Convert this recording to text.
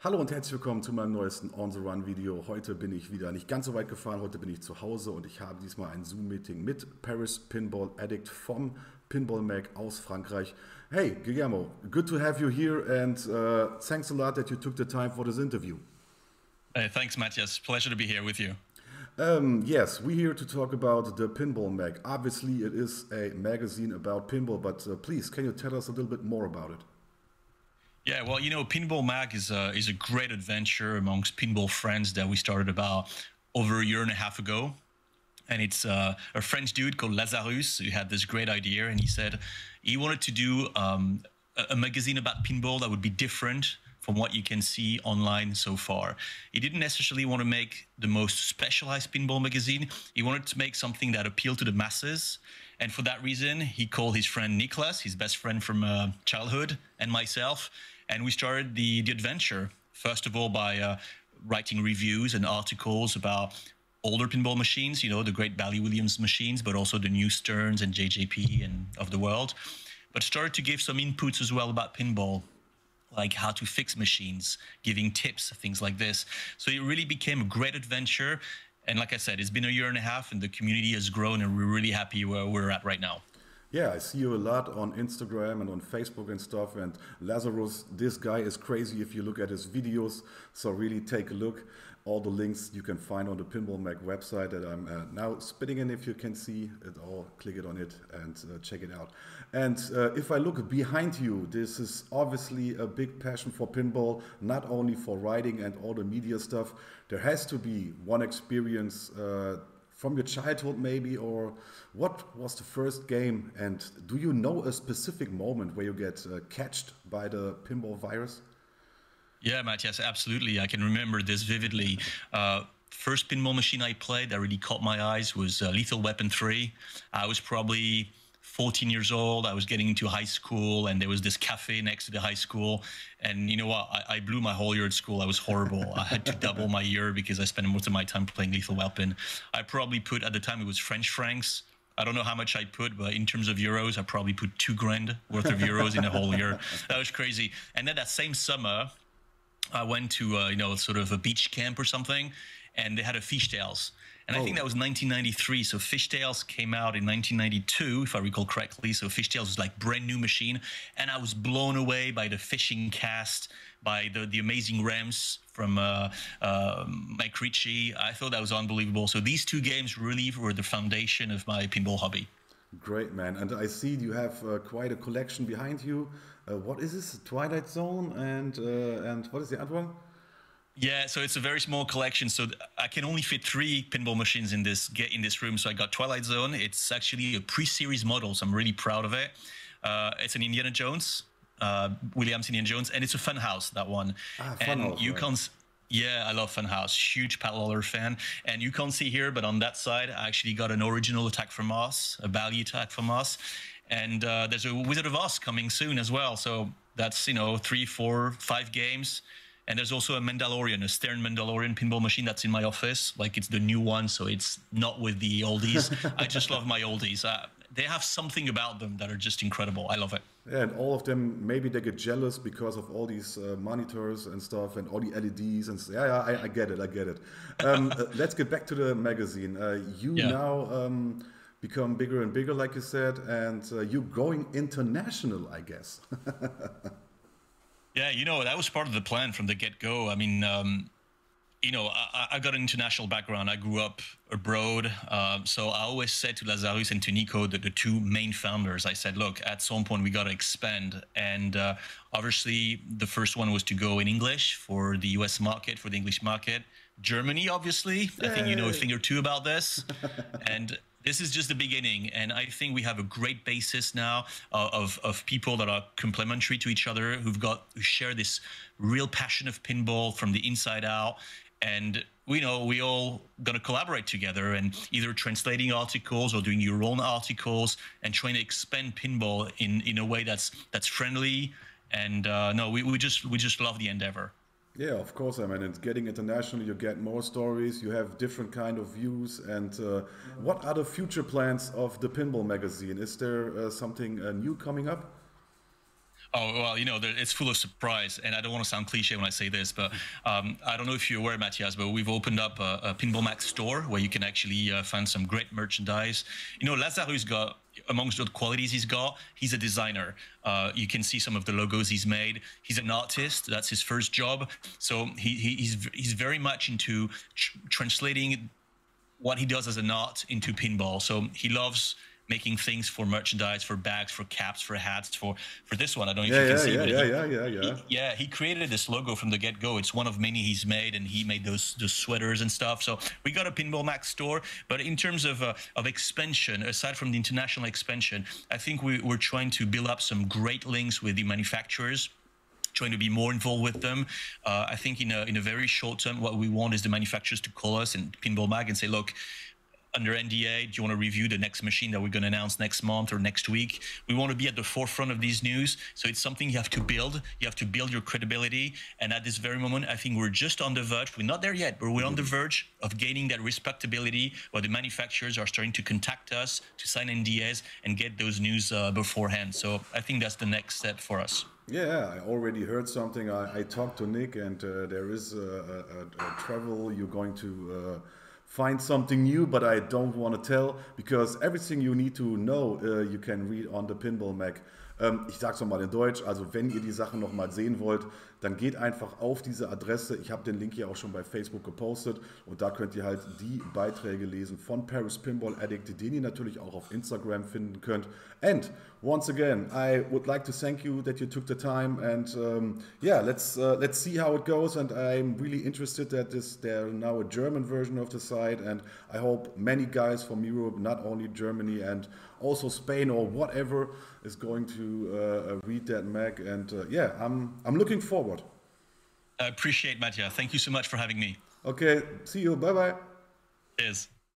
Hallo und herzlich willkommen zu meinem neuesten On the Run Video. Heute bin ich wieder nicht ganz so weit gefahren, heute bin ich zu Hause und ich habe diesmal ein Zoom-Meeting mit Paris Pinball Addict vom Pinball Mag aus Frankreich. Hey Guillaume, good to have you here and thanks a lot that you took the time for this interview. Hey, thanks, Matthias. Pleasure to be here with you. Yes, we're here to talk about the Pinball Mag. Obviously it is a magazine about pinball, but please can you tell us a little bit more about it? Yeah, well, Pinball Mag is a great adventure amongst pinball friends that we started about over a year and a half ago. And it's a French dude called Lazarus who had this great idea, and he said he wanted to do a magazine about pinball that would be different from what you can see online so far. He didn't necessarily want to make the most specialized pinball magazine. He wanted to make something that appealed to the masses. And for that reason, he called his friend Nicolas, his best friend from childhood, and myself. And we started the adventure, first of all, by writing reviews and articles about older pinball machines, the great Bally Williams machines, but also the new Stearns and JJP and of the world. But started to give some inputs as well about pinball, like how to fix machines, giving tips, things like this. So it really became a great adventure. And like I said, it's been a year and a half and the community has grown and we're really happy where we're at right now. Yeah, I see you a lot on Instagram and on Facebook and stuff. And Lazarus, this guy is crazy if you look at his videos. So really take a look. All the links you can find on the Pinball Mag website that I'm now spitting in. If you can see it all, click it on it and check it out. And if I look behind you, this is obviously a big passion for pinball, not only for writing and all the media stuff. There has to be one experience from your childhood maybe, or what was the first game, and do you know a specific moment where you get catched by the pinball virus? Yeah, Matthias, absolutely. I can remember this vividly. First pinball machine I played that really caught my eyes was Lethal Weapon 3. I was probably 14 years old. I was getting into high school, and there was this cafe next to the high school. And you know what? I blew my whole year at school. I was horrible. I had to double my year because I spent most of my time playing Lethal Weapon. I probably put, at the time, it was French francs. I don't know how much I put, but in terms of euros, I probably put 2 grand worth of euros in a whole year. That was crazy. And then that same summer, I went to, sort of a beach camp or something, and they had a fishtails. And I think that was 1993. So Fishtails came out in 1992, if I recall correctly. So Fishtails was like brand new machine. And I was blown away by the fishing cast, by the amazing ramps from Mike Ritchie. I thought that was unbelievable. So these two games really were the foundation of my pinball hobby. Great, man. And I see you have quite a collection behind you. What is this? Twilight Zone and what is the other one? Yeah, so it's a very small collection. So I can only fit 3 pinball machines in this room. So I got Twilight Zone. It's actually a pre-series model, so I'm really proud of it. It's an Indiana Jones, Williams Indiana Jones, and it's a Funhouse, that one. Ah, And Funhouse, you right. can't. Yeah, I love Funhouse. Huge Pat Lawler fan. And you can't see here, but on that side, I actually got an original Attack from Mars, a Bally Attack from Mars. And there's a Wizard of Oz coming soon as well. So that's, 3, 4, 5 games. And there's also a Mandalorian, a Stern Mandalorian pinball machine that's in my office. Like, it's the new one, so it's not with the oldies. I just love my oldies. They have something about them that are just incredible. I love it. Yeah, and all of them, maybe they get jealous because of all these monitors and stuff and all the LEDs and yeah, I get it, I get it. Let's get back to the magazine. You Yeah. now become bigger and bigger, like you said, and you going international, I guess. Yeah, that was part of the plan from the get-go. I mean, I got an international background. I grew up abroad. So I always said to Lazarus and to Nico, the two main founders, I said, look, at some point we got to expand. And obviously, the first one was to go in English for the US market, for the English market. Germany, obviously. I think you know a thing or two about this. And this is just the beginning, and I think we have a great basis now of people that are complementary to each other, who share this real passion of pinball from the inside out, and we all gonna collaborate together and either translating articles or doing your own articles and trying to expand pinball in a way that's friendly, and no, we just love the endeavor. Yeah, of course. I mean, it's getting international. You get more stories. You have different kind of views. And what are the future plans of the Pinball magazine? Is there something new coming up? Oh, well, it's full of surprise, and I don't want to sound cliche when I say this, but I don't know if you're aware, Matthias, but we've opened up a Pinball Mag store where you can actually find some great merchandise. Lazarus got, amongst the qualities he's a designer. You can see some of the logos he's made. He's an artist. That's his first job. So he's very much into translating what he does as an art into pinball. So he loves making things for merchandise, for bags, for caps, for hats, for this one. I don't know if you can see it. Yeah, he created this logo from the get-go. It's one of many he's made, and he made those sweaters and stuff. So we got a Pinball Mag store, but in terms of expansion, aside from the international expansion, I think we're trying to build up some great links with the manufacturers, trying to be more involved with them. I think in a very short term, what we want is the manufacturers to call us and Pinball Mag and say, look, under NDA, do you want to review the next machine that we're going to announce next month or next week? We want to be at the forefront of these news. So it's something you have to build. You have to build your credibility. And at this very moment, I think we're just on the verge. We're not there yet, but we're on the verge of gaining that respectability where the manufacturers are starting to contact us to sign NDAs and get those news beforehand. So I think that's the next step for us. Yeah, I already heard something. I talked to Nick, and there is a travel. You're going to find something new, but I don't want to tell, because everything you need to know, you can read on the Pinball Mag. Ich sag's nochmal in Deutsch, also wenn ihr die Sachen nochmal sehen wollt, dann geht einfach auf diese Adresse. Ich habe den Link hier auch schon bei Facebook gepostet und da könnt ihr halt die Beiträge lesen von Paris Pinball Addict, den ihr natürlich auch auf Instagram finden könnt. And once again, I would like to thank you that you took the time, and yeah, let's see how it goes. And I'm really interested that there's now a German version of the site, and I hope many guys from Europe, not only Germany and also Spain or whatever, is going to read that mag. And yeah, I'm looking forward. I appreciate, Mattia. Thank you so much for having me. Okay, see you. Bye bye. Cheers.